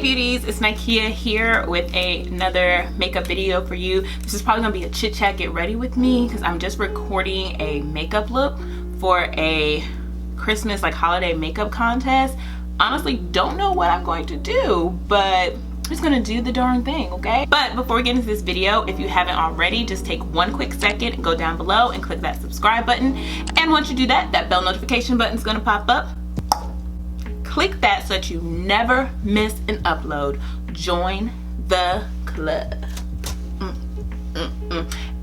Hey beauties, it's Nikea here with another makeup video for you. This is probably gonna be a chit chat get ready with me because I'm just recording a makeup look for a Christmas like holiday makeup contest. Honestly, don't know what I'm going to do, but I'm just gonna do the darn thing, okay? But before we get into this video, if you haven't already, just take one quick second and go down below and click that subscribe button. And once you do that, that bell notification button is gonna pop up. Click that so that you never miss an upload. Join the club.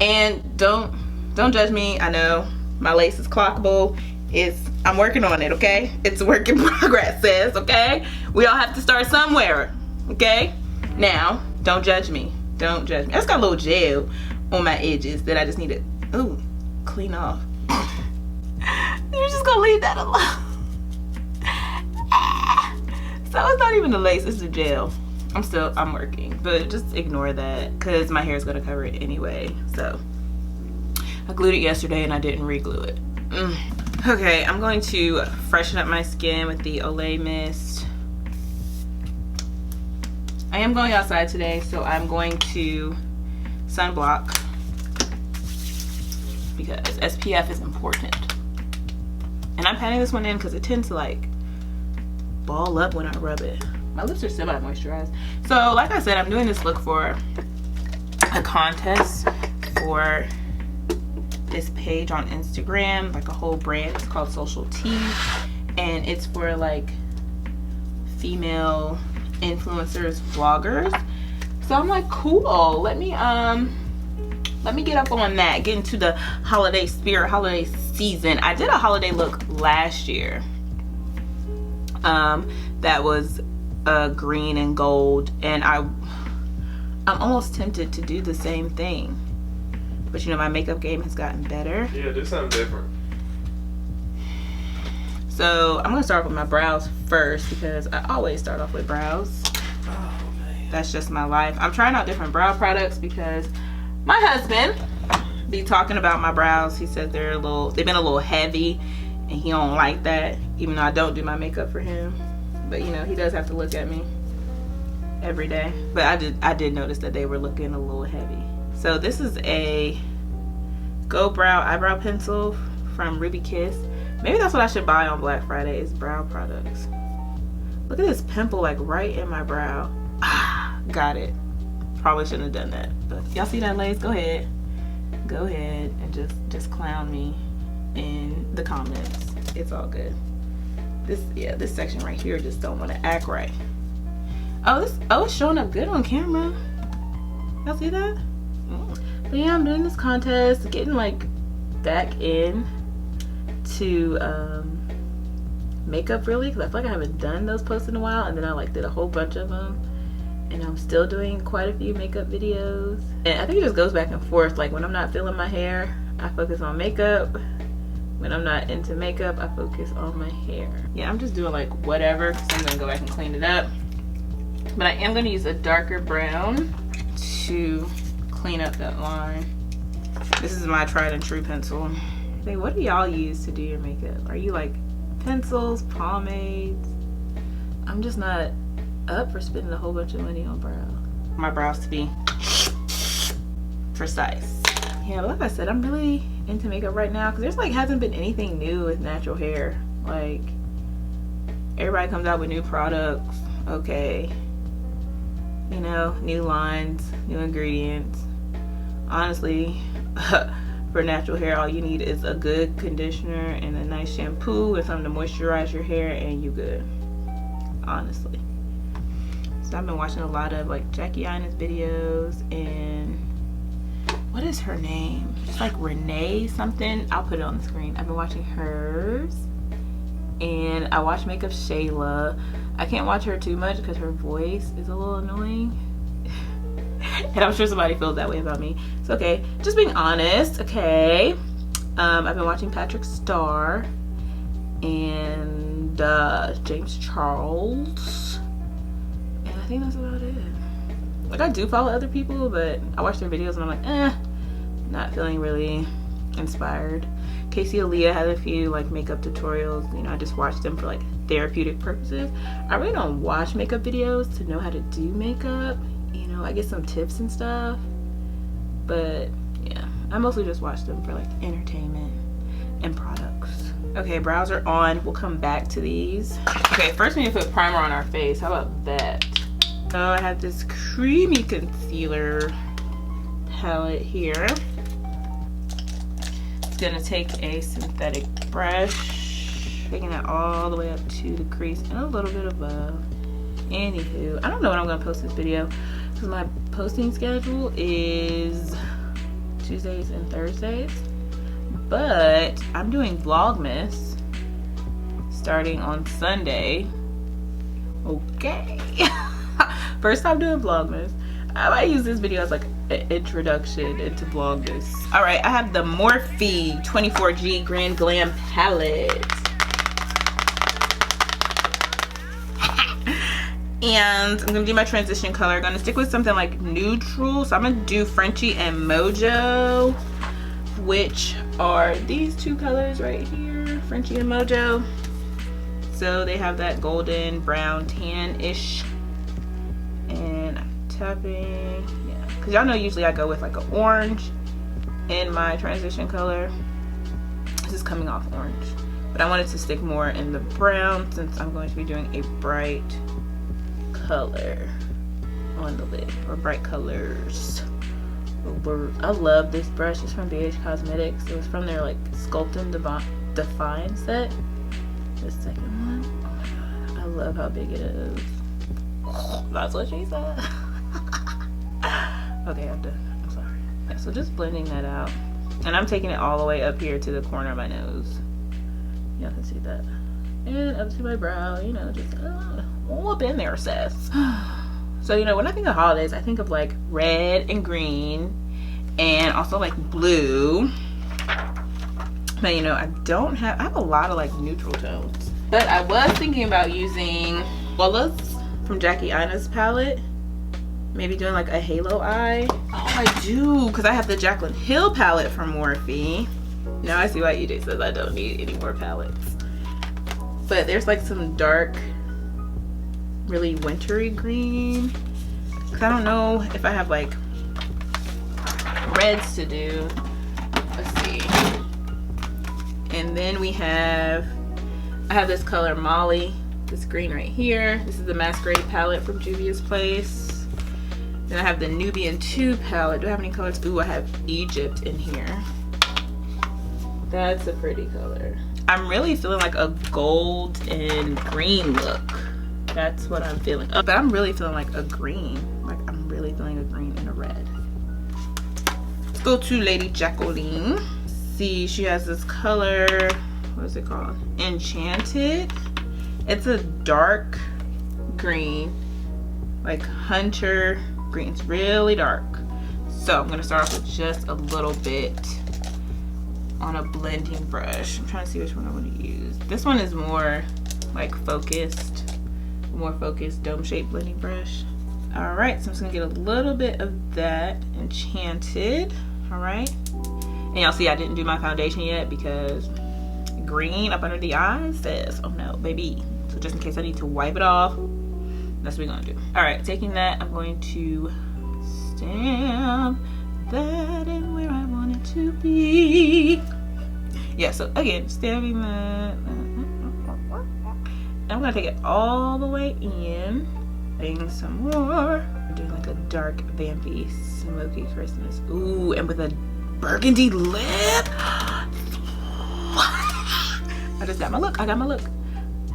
And don't judge me. I know my lace is clockable. I'm working on it, okay? It's a work in progress, sis, okay? We all have to start somewhere, okay? Now, don't judge me. Don't judge me. I just got a little gel on my edges that I just need to clean off. You're just gonna leave that alone. So it's not even the lace, it's the gel. I'm working, but just ignore that because my hair is gonna cover it anyway. So I glued it yesterday and I didn't re-glue it. Okay, I'm going to freshen up my skin with the Olay Mist. I am going outside today, so I'm going to sunblock because SPF is important. And I'm patting this one in because it tends to like ball up when I rub it. My lips are semi-moisturized. So like I said, I'm doing this look for a contest for this page on Instagram, like a whole brand. It's called Social Tea, and it's for like female influencers, vloggers. So I'm like, cool, let me get up on that, get into the holiday spirit, holiday season. I did a holiday look last year that was green and gold, and I'm almost tempted to do the same thing, but you know, my makeup game has gotten better. Yeah, do something different. So I'm gonna start off with my brows first because I always start off with brows. Oh man, that's just my life. I'm trying out different brow products because my husband be talking about my brows. He said they've been a little heavy and he don't like that, even though I don't do my makeup for him. But you know, he does have to look at me every day. But I did notice that they were looking a little heavy. So this is a Go Brow eyebrow pencil from Ruby Kiss. Maybe that's what I should buy on Black Friday, is brow products. Look at this pimple like right in my brow. Got it. Probably shouldn't have done that. But y'all see that, lace? Go ahead and just clown me in the comments. It's all good. This section right here just don't want to act right. Oh, it's showing up good on camera. Y'all see that? But yeah, I'm doing this contest, getting like back in to makeup really, because I feel like I haven't done those posts in a while, and then I like did a whole bunch of them, and I'm still doing quite a few makeup videos. And I think it just goes back and forth. Like when I'm not feeling my hair, I focus on makeup. When I'm not into makeup, I focus on my hair. Yeah, I'm just doing like whatever, so I'm gonna go back and clean it up. But I am gonna use a darker brown to clean up that line. This is my tried and true pencil. Hey, what do y'all use to do your makeup? Are you like pencils, pomades? I'm just not up for spending a whole bunch of money on brows. My brows to be precise. Yeah, but like I said, I'm really into makeup right now because there's like hasn't been anything new with natural hair. Like everybody comes out with new products, okay, you know, new lines, new ingredients. Honestly, for natural hair, all you need is a good conditioner and a nice shampoo and something to moisturize your hair, and you good, honestly. So I've been watching a lot of like Jackie Ina's videos, and what is her name? It's like Renee something. I'll put it on the screen. I've been watching hers, and I watch Makeup Shayla. I can't watch her too much because her voice is a little annoying. And I'm sure somebody feels that way about me. It's okay, just being honest, okay? I've been watching Patrick Starr and James Charles, and I think that's about it. Like I do follow other people, but I watch their videos and I'm like, not feeling really inspired. Casey Aaliyah has a few like makeup tutorials. You know, I just watch them for like therapeutic purposes. I really don't watch makeup videos to know how to do makeup. You know, I get some tips and stuff, but yeah, I mostly just watch them for like entertainment and products. Okay, brows are on. We'll come back to these. Okay, first we need to put primer on our face. How about that? So I have this creamy concealer palette here. It's gonna take a synthetic brush, taking it all the way up to the crease and a little bit above. Anywho, I don't know when I'm gonna post this video because my posting schedule is Tuesdays and Thursdays, but I'm doing Vlogmas starting on Sunday. Okay. First time doing Vlogmas. I might use this video as like an introduction into Vlogmas. All right, I have the Morphe 24G Grand Glam palette. And I'm gonna do my transition color. I'm gonna stick with something like neutral. So I'm gonna do Frenchie and Mojo, which are these two colors right here, Frenchie and Mojo. So they have that golden brown tan-ish. And I'm tapping, yeah, because y'all know usually I go with like an orange in my transition color. This is coming off orange, but I wanted to stick more in the brown since I'm going to be doing a bright color on the lid, or bright colors. I love this brush. It's from BH Cosmetics. It was from their like Sculpt and Define set. The second one, oh my god, I love how big it is. That's what she said. Okay, I'm done. I'm sorry. Yeah, so just blending that out, and I'm taking it all the way up here to the corner of my nose. Y'all can see that, and up to my brow. You know, just all up in there, sis. So you know, when I think of holidays, I think of like red and green, and also like blue. But you know, I have a lot of like neutral tones. But I was thinking about using Wallace from Jackie Aina's palette. Maybe doing like a halo eye. Oh, I do, because I have the Jaclyn Hill palette from Morphe. Now I see why EJ says I don't need any more palettes. But there's like some dark, really wintry green. Because I don't know if I have like reds to do. Let's see. And then I have this color Molly. This green right here. This is the Masquerade palette from Juvia's Place. Then I have the Nubian 2 palette. Do I have any colors? Ooh, I have Egypt in here. That's a pretty color. I'm really feeling like a gold and green look. That's what I'm feeling. Oh, but I'm really feeling like a green. Like I'm really feeling a green and a red. Let's go to Lady Jacqueline. See, she has this color. What is it called? Enchanted. It's a dark green, like hunter green. It's really dark. So I'm gonna start off with just a little bit on a blending brush. I'm trying to see which one I want to use. This one is more like focused, more focused dome-shaped blending brush. All right, so I'm just gonna get a little bit of that Enchanted. All right, and y'all see I didn't do my foundation yet because green up under the eyes says, oh no, baby. So just in case I need to wipe it off, that's what we're gonna do. All right, taking that, I'm going to stamp that in where I want it to be. Yeah, so again, stamping that. And I'm gonna take it all the way in, adding some more. I'm doing like a dark, vampy, smoky Christmas. Ooh, and with a burgundy lip. I just got my look. I got my look.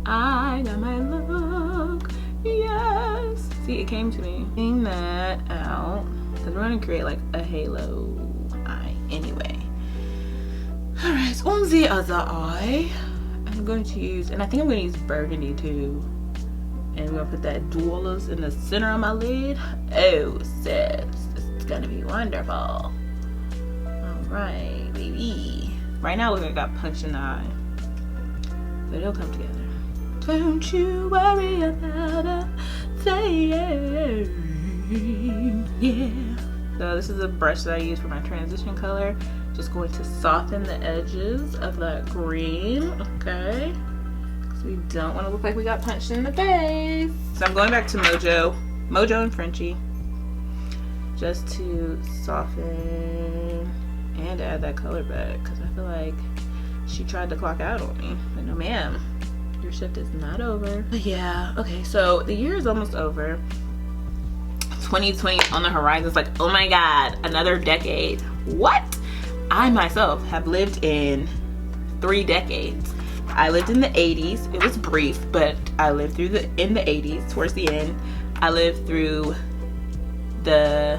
I got my look. Yes. See, it came to me. Taking that out because we're gonna create like a halo eye anyway. All right, so on the other eye, I'm going to use, and I think I'm going to use burgundy too. And we're gonna put that Dwellers in the center of my lid. Oh, sis, it's gonna be wonderful. All right, baby. Right now, look, I got punched in the eye. But it'll come together. Don't you worry about a thing. Yeah. So this is a brush that I use for my transition color. Just going to soften the edges of that green. Okay. So we don't want to look like we got punched in the face. So I'm going back to Mojo and Frenchie, just to soften and add that color back, because I feel like she tried to clock out on me. But no ma'am, your shift is not over. But yeah, okay, so the year is almost over. 2020 on the horizon. It's like, oh my god, another decade. What? I myself have lived in 3 decades. I lived in the 80s. It was brief, but I lived through in the 80s towards the end. I lived through the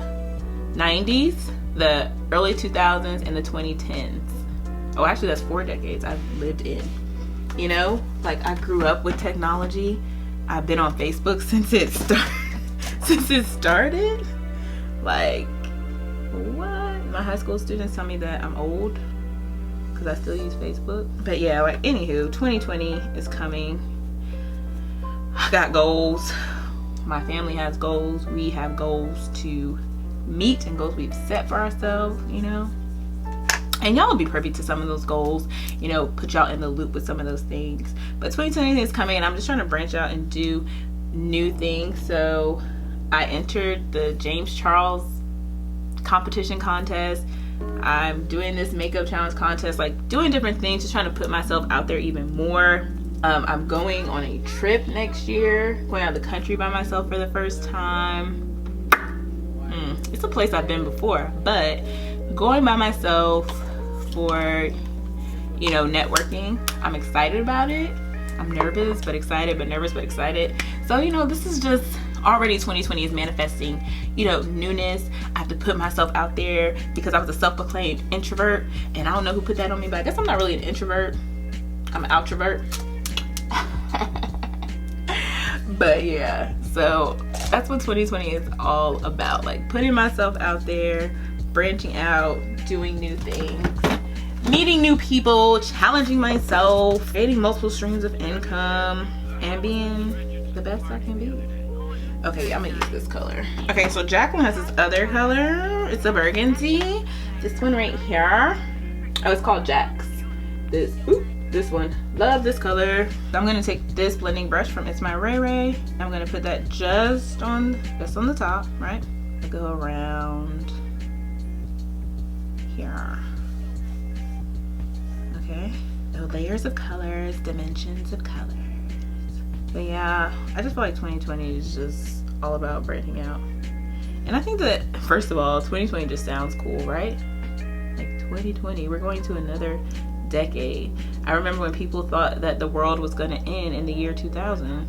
90s, the early 2000s, and the 2010s. Oh, actually that's 4 decades I've lived in. You know, like I grew up with technology. I've been on Facebook since it started. Like, what? My high school students tell me that I'm old because I still use Facebook. But yeah, like, anywho, 2020 is coming. I got goals. My family has goals. We have goals to meet and goals we've set for ourselves, you know. And y'all will be privy to some of those goals, you know, put y'all in the loop with some of those things. But 2020 is coming, and I'm just trying to branch out and do new things. So I entered the James Charles competition contest. I'm doing this makeup challenge contest, like doing different things, just trying to put myself out there even more. I'm going on a trip next year, going out of the country by myself for the first time. It's a place I've been before, but going by myself for, you know, networking. I'm excited about it. I'm nervous but excited, but nervous but excited. So, you know, this is just already 2020 is manifesting, you know, newness. I have to put myself out there because I was a self-proclaimed introvert, and I don't know who put that on me, but I guess I'm not really an introvert. I'm an outrovert. But yeah, so that's what 2020 is all about, like putting myself out there, branching out, doing new things, meeting new people, challenging myself, creating multiple streams of income, and being the best I can be. Okay, I'm gonna use this color. Okay, so JaLynn has this other color. It's a burgundy. This one right here. Oh, it's called Jax. This one. Love this color. So I'm gonna take this blending brush from It's My Ray Ray. I'm gonna put that just on the top, right? I go around here. Okay. So layers of colors, dimensions of colors. But yeah, I just feel like 2020 is just all about branching out. And I think that, first of all, 2020 just sounds cool, right? Like 2020, we're going to another decade. I remember when people thought that the world was going to end in the year 2000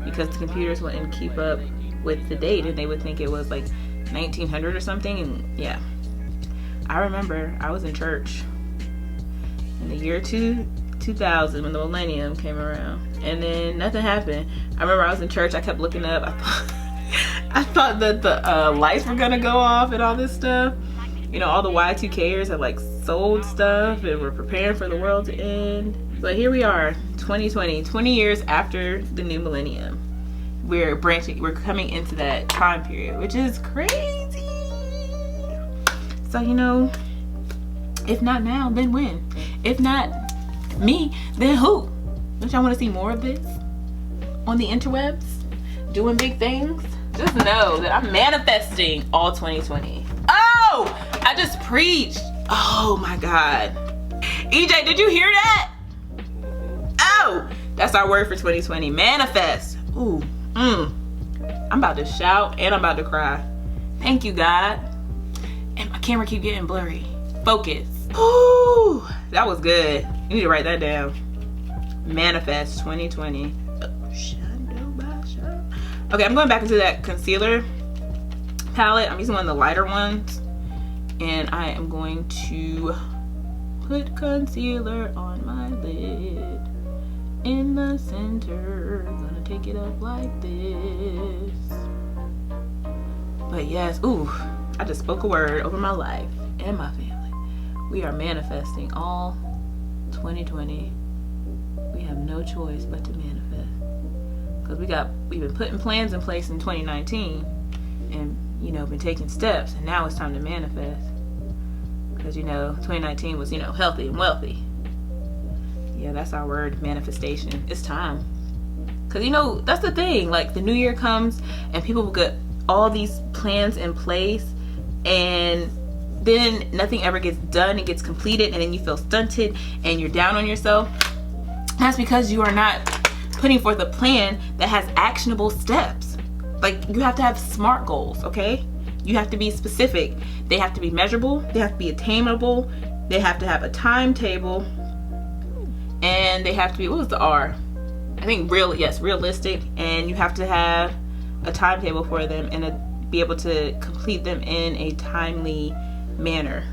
because the computers wouldn't keep up with the date, and they would think it was like 1900 or something. And yeah, I remember I was in church in the year 2000 when the millennium came around, and then nothing happened. I remember I was in church, I kept looking up. I thought that the lights were gonna go off and all this stuff. You know, all the Y2Kers had like sold stuff and were preparing for the world to end. But here we are, 2020, 20 years after the new millennium. We're coming into that time period, which is crazy. So, you know, if not now, then when? If not me, then who? Don't y'all want to see more of this on the interwebs? Doing big things? Just know that I'm manifesting all 2020. Oh, I just preached. Oh my God. EJ, did you hear that? Oh, that's our word for 2020. Manifest. Ooh, I'm about to shout and I'm about to cry. Thank you, God. And my camera keep getting blurry. Focus. Ooh, that was good. You need to write that down. Manifest 2020. Okay, I'm going back into that concealer palette. I'm using one of the lighter ones, and I am going to put concealer on my lid in the center. Gonna take it up like this. But yes, ooh, I just spoke a word over my life and my family. We are manifesting all 2020. We have no choice but to manifest. Because we've been putting plans in place in 2019 and, you know, been taking steps, and now it's time to manifest. Because, you know, 2019 was, you know, healthy and wealthy. Yeah, that's our word, manifestation. It's time. Because, you know, that's the thing. Like, the new year comes and people will get all these plans in place, and then nothing ever gets done. It gets completed, and then you feel stunted and you're down on yourself. That's because you are not putting forth a plan that has actionable steps. Like, you have to have SMART goals, okay? You have to be specific. They have to be measurable. They have to be attainable. They have to have a timetable. And they have to be, what was the R? I think realistic. And you have to have a timetable for them and be able to complete them in a timely manner.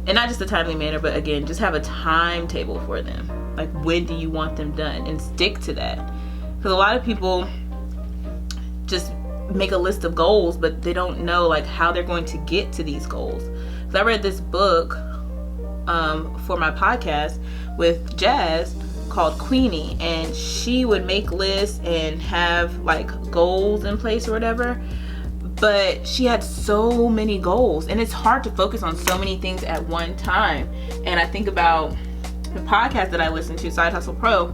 And not just a timely manner, but again, just have a timetable for them. Like, when do you want them done? And stick to that. Because a lot of people just make a list of goals, but they don't know like how they're going to get to these goals. So I read this book for my podcast with Jazz called Queenie, and she would make lists and have like goals in place or whatever, but she had so many goals, and it's hard to focus on so many things at one time. And I think about the podcast that I listen to, Side Hustle Pro,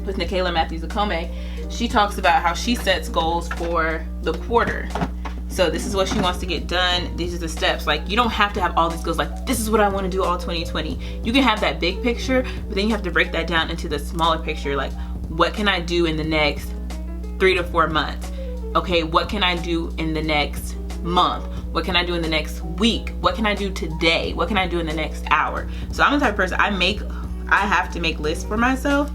with Nikea Matthews-Akome. She talks about how she sets goals for the quarter. So this is what she wants to get done. These are the steps. Like, you don't have to have all these goals. Like, this is what I want to do all 2020. You can have that big picture, but then you have to break that down into the smaller picture. Like, what can I do in the next 3 to 4 months? Okay, what can I do in the next month? What can I do in the next week? What can I do today? What can I do in the next hour? So I'm the type of person, I have to make lists for myself.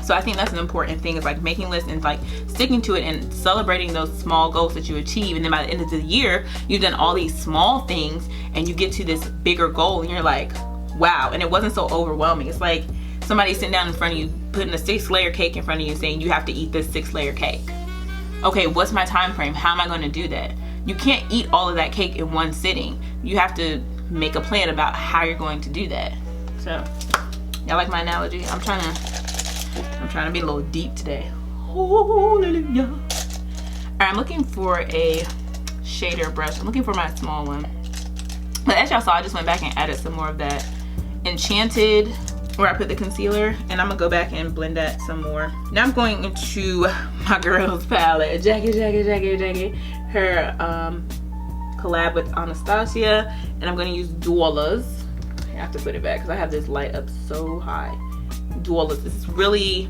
So I think that's an important thing, is like making lists and like sticking to it and celebrating those small goals that you achieve. And then by the end of the year, you've done all these small things and you get to this bigger goal and you're like, wow. And it wasn't so overwhelming. It's like somebody sitting down in front of you, putting a 6-layer cake in front of you, saying you have to eat this 6-layer cake. Okay, what's my time frame? How am I going to do that? You can't eat all of that cake in one sitting. You have to make a plan about how you're going to do that. So, y'all like my analogy? I'm trying to be a little deep today. Hallelujah. Alright, I'm looking for a shader brush. I'm looking for my small one. But as y'all saw, I just went back and added some more of that Enchanted, where I put the concealer, and I'm gonna go back and blend that some more. Now I'm going into my girl's palette, Jackie. Her collab with Anastasia, and I'm gonna use Duolas. I have to put it back because I have this light up so high. Duolas. This is really,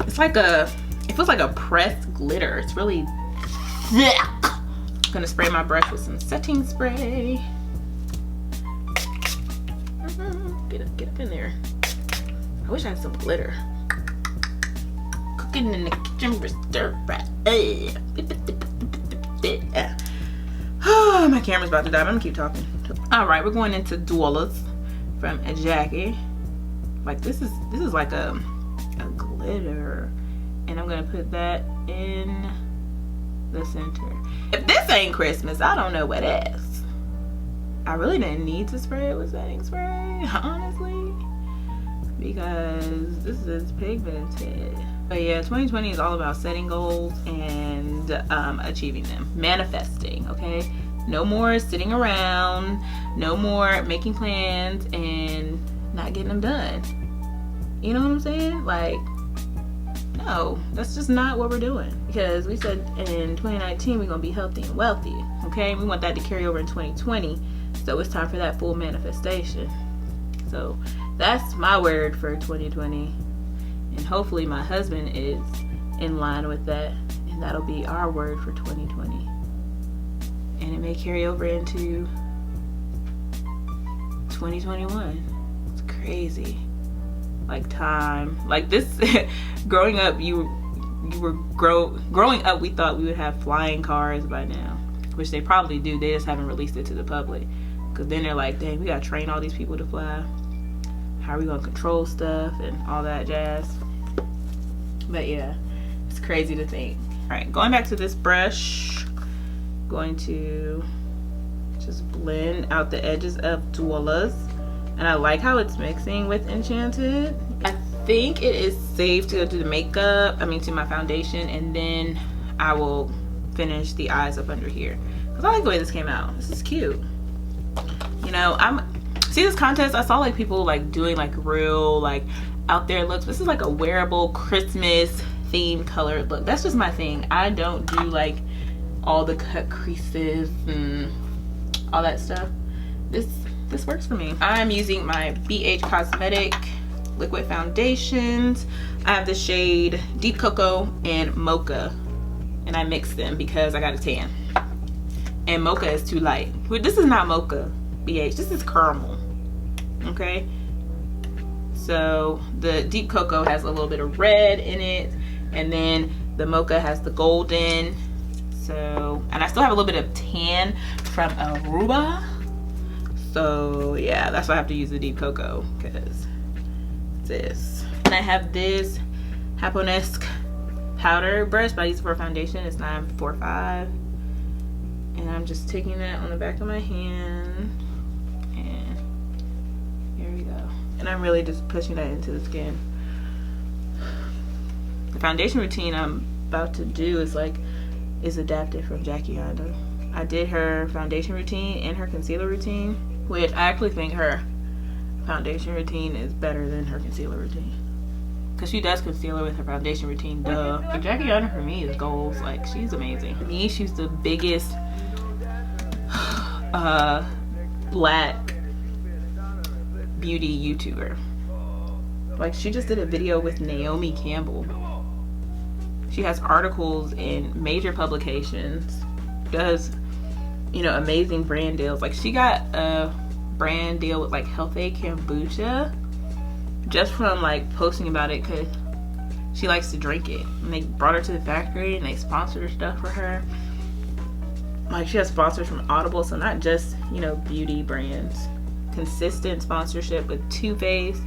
it feels like a pressed glitter. It's really thick. I'm gonna spray my brush with some setting spray. Get up in there. I wish I had some glitter. Cooking in the kitchen with stir fry. My camera's about to die. I'm gonna keep talking. Alright, we're going into Duolas from Jackie. Like, this is like a glitter, and I'm gonna put that in the center. If this ain't Christmas, I don't know what is. I really didn't need to spray it with setting spray, honestly, because this is pigmented. But yeah, 2020 is all about setting goals and achieving them, manifesting. Okay, no more sitting around, no more making plans and not getting them done. You know what I'm saying? Like, no, that's just not what we're doing. Because we said in 2019 we're gonna be healthy and wealthy. Okay, we want that to carry over in 2020. So it's time for that full manifestation. So that's my word for 2020. And hopefully my husband is in line with that. And that'll be our word for 2020. And it may carry over into 2021. It's crazy. Like, time. Like, this, growing up, growing up, we thought we would have flying cars by now. Which they probably do. They just haven't released it to the public. Because then they're like, dang, we gotta train all these people to fly. How are we gonna control stuff and all that jazz? But yeah, it's crazy to think. Alright, going back to this brush, going to just blend out the edges of Duolas. And I like how it's mixing with Enchanted. I think it is safe to go to the makeup, to my foundation, and then I will finish the eyes up under here. Because I like the way this came out. This is cute. You know, See this contest? I saw like people like doing like real like out there looks. This is like a wearable Christmas themed colored look. That's just my thing. I don't do like all the cut creases and all that stuff. This works for me. I'm using my BH Cosmetic liquid foundations. I have the shade Deep Cocoa and Mocha, and I mix them because I got a tan and Mocha is too light. This is not Mocha BH, this is caramel. Okay, so the Deep Cocoa has a little bit of red in it, and then the Mocha has the golden. So, and I still have a little bit of tan from Aruba. So yeah, that's why I have to use the Deep Cocoa, because this. And I have this Haponesque powder brush, but I use it for foundation. It's 945. And I'm just taking that on the back of my hand. And here we go. And I'm really just pushing that into the skin. The foundation routine I'm about to do is adapted from JaLynn. I did her foundation routine and her concealer routine, which I actually think her foundation routine is better than her concealer routine, because she does concealer with her foundation routine, duh. But JaLynn for me is goals. Like, she's amazing. For me, she's the biggest black beauty YouTuber. Like, she just did a video with Naomi Campbell. She has articles in major publications, does, you know, amazing brand deals. Like, she got a brand deal with like Healthy Kombucha just from like posting about it, because she likes to drink it, and they brought her to the factory and they sponsored stuff for her. Like, she has sponsors from Audible, so not just, you know, beauty brands. Consistent sponsorship with Too Faced.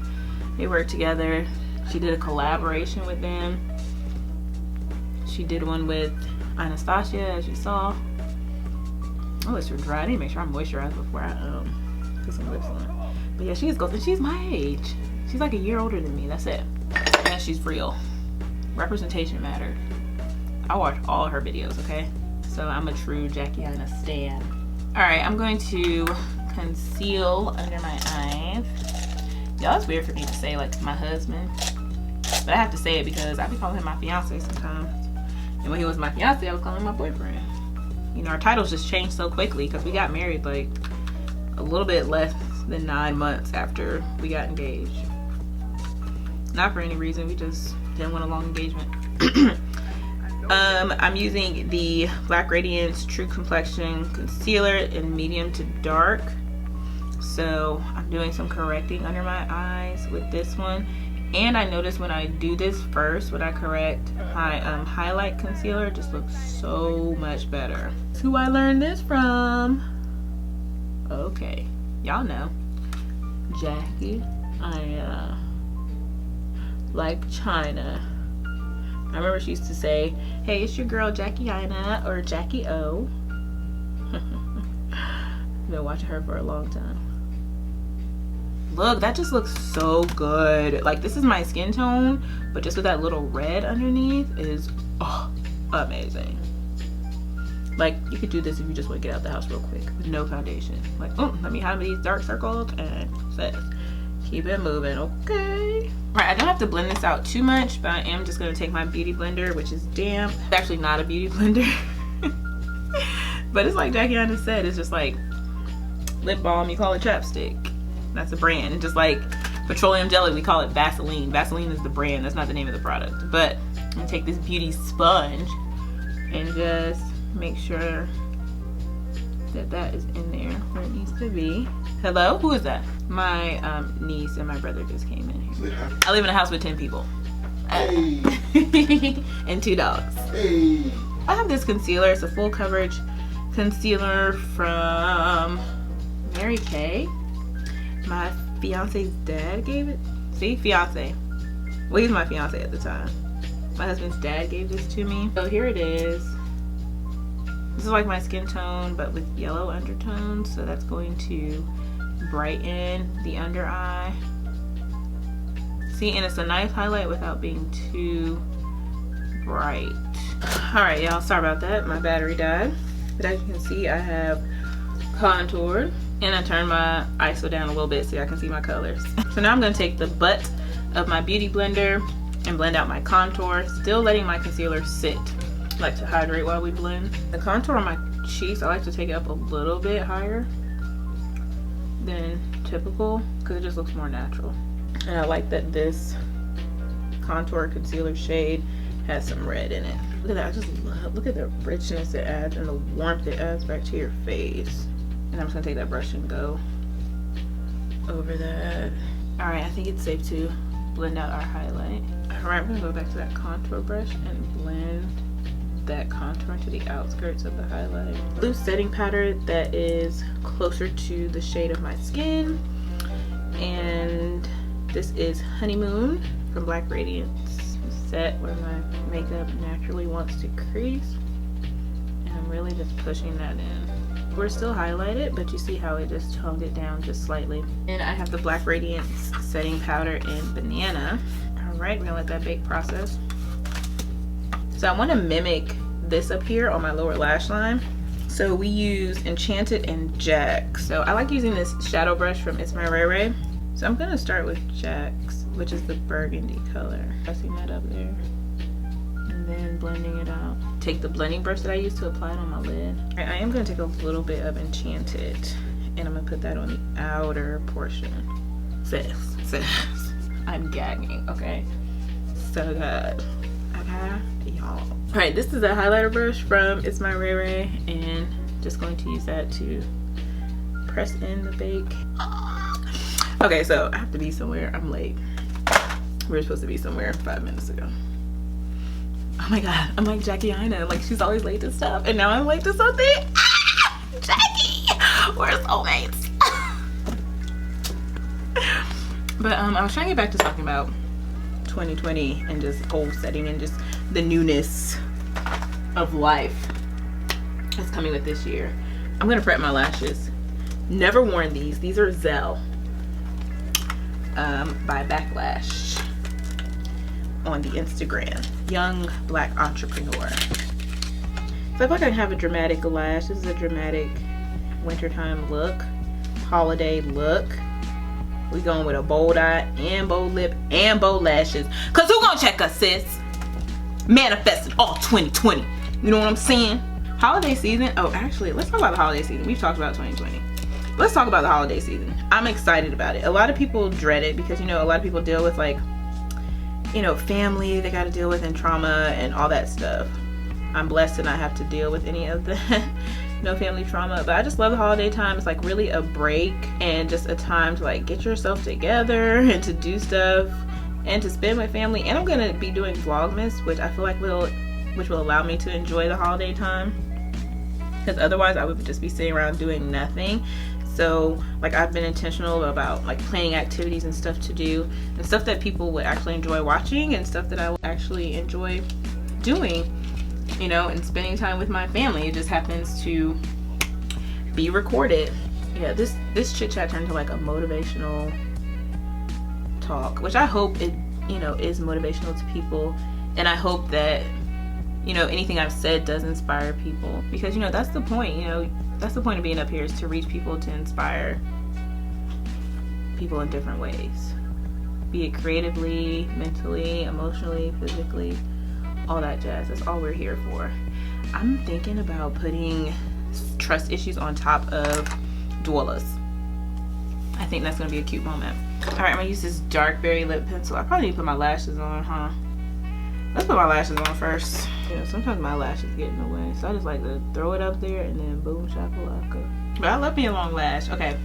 They work together. She did a collaboration with them. She did one with Anastasia, as you saw. Oh, it's dry. I need to make sure I moisturize before I put some lips on. But yeah, she is golden. She's my age. She's like a year older than me. That's it. And she's real. Representation matters. I watch all her videos, okay? So I'm a true JaLynn stan. Alright, I'm going to conceal under my eyes. Y'all, it's weird for me to say like my husband, but I have to say it because I be calling him my fiance sometimes. And when he was my fiance, I was calling him my boyfriend. You know, our titles just changed so quickly because we got married like a little bit less than 9 months after we got engaged. Not for any reason, we just didn't want a long engagement. I'm using the Black Radiance True Complexion Concealer in medium to dark. So I'm doing some correcting under my eyes with this one. And I notice when I do this first, when I correct my highlight concealer, it just looks so much better. That's who I learned this from. Okay, y'all know Jackie. I like China. I remember she used to say, "Hey, it's your girl Jackie Ina," or Jackie O. I've been watching her for a long time. Look, that just looks so good. Like, this is my skin tone, but just with that little red underneath is amazing. Like, you could do this if you just want to get out the house real quick with no foundation. Like, oh, let me have these dark circles and set. Keep it moving, okay? All right, I don't have to blend this out too much, but I am just gonna take my beauty blender, which is damp. It's actually not a beauty blender. But it's like JaLynn said, it's just like lip balm, you call it chapstick. That's a brand. And just like petroleum jelly, we call it Vaseline. Vaseline is the brand, that's not the name of the product. But I'm gonna take this beauty sponge and just make sure that that is in there where it needs to be. Hello, who is that? My niece and my brother just came in here. I live in a house with 10 people. Hey. And 2 dogs. Hey. I have this concealer. It's a full coverage concealer from Mary Kay. My fiance's dad gave it. See, fiance. Well, he's my fiance at the time. My husband's dad gave this to me. So here it is. This is like my skin tone, but with yellow undertones. So that's going to brighten the under eye. See, and it's a nice highlight without being too bright. All right, y'all, sorry about that. My battery died. But as you can see, I have contoured And I turn my ISO down a little bit so I can see my colors. So now I'm gonna take the butt of my beauty blender and blend out my contour, still letting my concealer sit. I like to hydrate while we blend. The contour on my cheeks, I like to take it up a little bit higher than typical because it just looks more natural. And I like that this contour concealer shade has some red in it. Look at that, I just love, look at the richness it adds and the warmth it adds back to your face. And I'm just gonna take that brush and go over that. All right, I think it's safe to blend out our highlight. All right, I'm gonna go back to that contour brush and blend that contour to the outskirts of the highlight. Blue setting powder that is closer to the shade of my skin. And this is Honeymoon from Black Radiance. Set where my makeup naturally wants to crease. And I'm really just pushing that in. We're still highlighted, but you see how it just toned it down just slightly. And I have the Black Radiance setting powder in Banana. All right, we're gonna let that bake process. So I wanna mimic this up here on my lower lash line. So we use Enchanted and Jack. So I like using this shadow brush from It's My Ray Ray. So I'm gonna start with Jack's, which is the burgundy color. Pressing that up there. And then blending it out. Take the blending brush that I used to apply it on my lid. I am going to take a little bit of Enchanted and I'm going to put that on the outer portion. Sis, I'm gagging, okay? So good. Okay, y'all. All right, this is a highlighter brush from It's My Ray Ray and just going to use that to press in the bake. Okay, so I have to be somewhere. I'm late. We were supposed to be somewhere 5 minutes ago. Oh my god, I'm like Jackie Ina, like she's always late to stuff and now I'm late to something. Ah, Jackie, we're soulmates. But I was trying to get back to talking about 2020 and just goal setting and just the newness of life that's coming with this year. I'm gonna prep my lashes. Never worn these. These are Zell by Backlash on the Instagram. Young Black entrepreneur. So I feel like I have a dramatic lash. This is a dramatic wintertime look, holiday look. We going with a bold eye and bold lip and bold lashes. Cause who gonna check us, sis? Manifesting all 2020. You know what I'm saying? Holiday season. Oh, actually, let's talk about the holiday season. We've talked about 2020. Let's talk about the holiday season. I'm excited about it. A lot of people dread it because, you know, a lot of people deal with like, you know, family they got to deal with and trauma and all that stuff. I'm blessed to not have to deal with any of that. No family trauma, but I just love the holiday time. It's like really a break and just a time to like get yourself together and to do stuff and to spend with family. And I'm gonna be doing Vlogmas, which I feel like will allow me to enjoy the holiday time, because otherwise I would just be sitting around doing nothing. So like I've been intentional about like planning activities and stuff to do and stuff that people would actually enjoy watching and stuff that I would actually enjoy doing, you know, and spending time with my family. It just happens to be recorded. Yeah, this chit chat turned to like a motivational talk, which I hope it, you know, is motivational to people. And I hope that, you know, anything I've said does inspire people, because, you know, that's the point, you know, that's the point of being up here, is to reach people, to inspire people in different ways, be it creatively, mentally, emotionally, physically, all that jazz. That's all we're here for. I'm thinking about putting trust issues on top of Dwellas. I think that's gonna be a cute moment. All right, I'm gonna use this dark berry lip pencil. I probably need to put my lashes on, huh? Let's put my lashes on first. You know, sometimes my lashes get in the way, so I just like to throw it up there and then boom shakalaka. But I love me a long lash. Okay,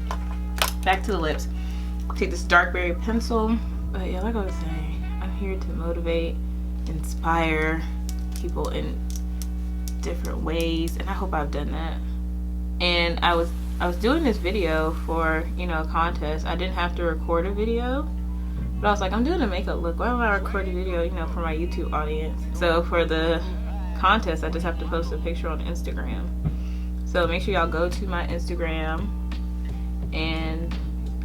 back to the lips. Take this dark berry pencil. But yeah, like I was saying, I'm here to motivate, inspire people in different ways, and I hope I've done that. And I was doing this video for, you know, a contest. I didn't have to record a video, but I was like, I'm doing a makeup look, why don't I record a video, you know, for my YouTube audience? So for the contest, I just have to post a picture on Instagram. So make sure y'all go to my Instagram and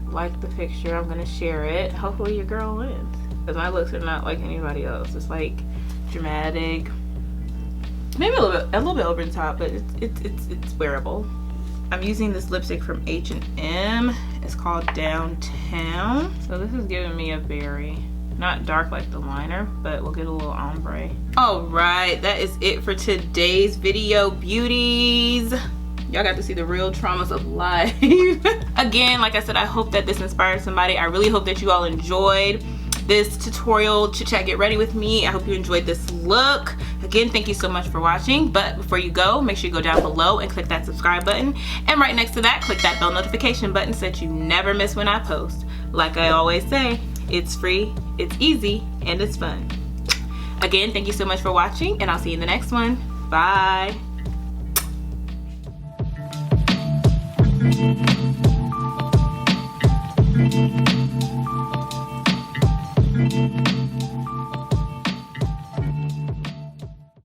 like the picture. I'm gonna share it. Hopefully your girl wins, because my looks are not like anybody else. It's like dramatic, maybe a little bit over the top, but it's wearable. I'm using this lipstick from H&M. It's called Downtown. So this is giving me a very, not dark like the liner, but we'll get a little ombre. All right, that is it for today's video, beauties. Y'all got to see the real traumas of life. Again, like I said, I hope that this inspired somebody. I really hope that you all enjoyed this tutorial chit chat get ready with me. I hope you enjoyed this look. Again, thank you so much for watching. But before you go, make sure you go down below and click that subscribe button. And right next to that, click that bell notification button so that you never miss when I post. Like I always say, it's free, it's easy, and it's fun. Again, thank you so much for watching, and I'll see you in the next one. Bye.